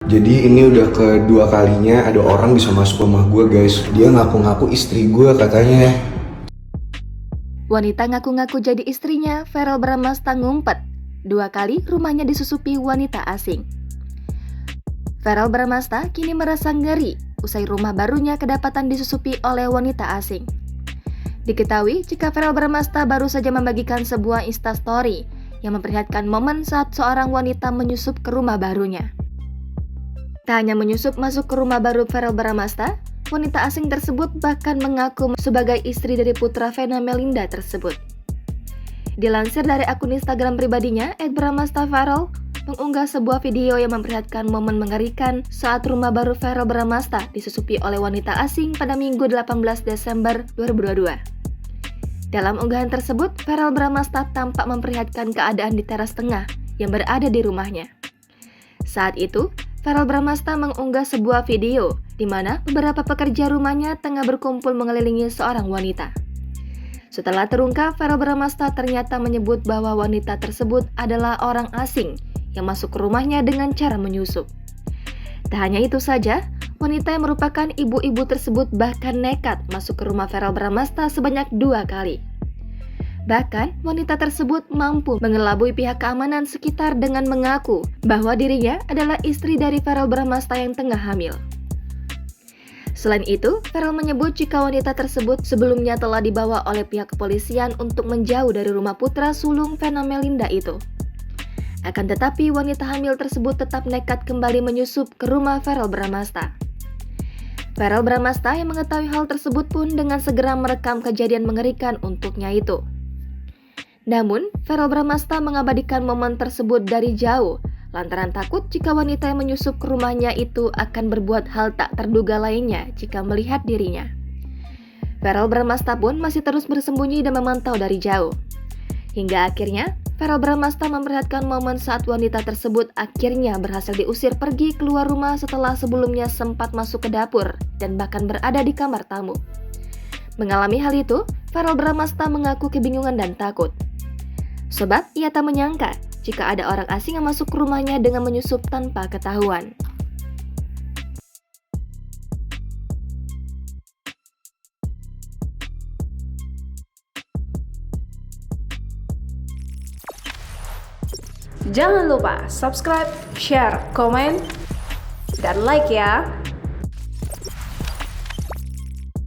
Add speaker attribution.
Speaker 1: Jadi ini udah kedua kalinya ada orang bisa masuk rumah gue guys. Dia ngaku-ngaku istri gue katanya.
Speaker 2: Wanita ngaku-ngaku jadi istrinya, Verrel Bramasta ngumpet. 2 kali rumahnya disusupi wanita asing. Verrel Bramasta kini merasa ngeri usai rumah barunya kedapatan disusupi oleh wanita asing. Diketahui jika Verrel Bramasta baru saja membagikan sebuah instastory yang memperlihatkan momen saat seorang wanita menyusup ke rumah barunya. Tak hanya menyusup masuk ke rumah baru Verrel Bramasta, wanita asing tersebut bahkan mengaku sebagai istri dari putra Vena Melinda tersebut. Dilansir dari akun Instagram pribadinya, @bramastaverrel mengunggah sebuah video yang memperlihatkan momen mengerikan saat rumah baru Verrel Bramasta disusupi oleh wanita asing pada Minggu 18 Desember 2022. Dalam unggahan tersebut, Verrel Bramasta tampak memperlihatkan keadaan di teras tengah yang berada di rumahnya. Saat itu, Verrel Bramasta mengunggah sebuah video di mana beberapa pekerja rumahnya tengah berkumpul mengelilingi seorang wanita. Setelah terungkap, Verrel Bramasta ternyata menyebut bahwa wanita tersebut adalah orang asing yang masuk ke rumahnya dengan cara menyusup. Tak hanya itu saja, wanita yang merupakan ibu-ibu tersebut bahkan nekat masuk ke rumah Verrel Bramasta sebanyak 2 kali. Bahkan, wanita tersebut mampu mengelabui pihak keamanan sekitar dengan mengaku bahwa dirinya adalah istri dari Verrel Bramasta yang tengah hamil. Selain itu, Verrel menyebut jika wanita tersebut sebelumnya telah dibawa oleh pihak kepolisian untuk menjauh dari rumah putra sulung Vena Melinda itu. Akan tetapi, wanita hamil tersebut tetap nekat kembali menyusup ke rumah Verrel Bramasta. Verrel Bramasta yang mengetahui hal tersebut pun dengan segera merekam kejadian mengerikan untuknya itu. Namun, Verrel Bramasta mengabadikan momen tersebut dari jauh, lantaran takut jika wanita yang menyusup ke rumahnya itu akan berbuat hal tak terduga lainnya jika melihat dirinya. Verrel Bramasta pun masih terus bersembunyi dan memantau dari jauh. Hingga akhirnya, Verrel Bramasta memperlihatkan momen saat wanita tersebut akhirnya berhasil diusir pergi keluar rumah setelah sebelumnya sempat masuk ke dapur dan bahkan berada di kamar tamu. Mengalami hal itu, Verrel Bramasta mengaku kebingungan dan takut. Sebab ia tak menyangka jika ada orang asing yang masuk ke rumahnya dengan menyusup tanpa ketahuan.
Speaker 3: Jangan lupa subscribe, share, komen, dan like ya.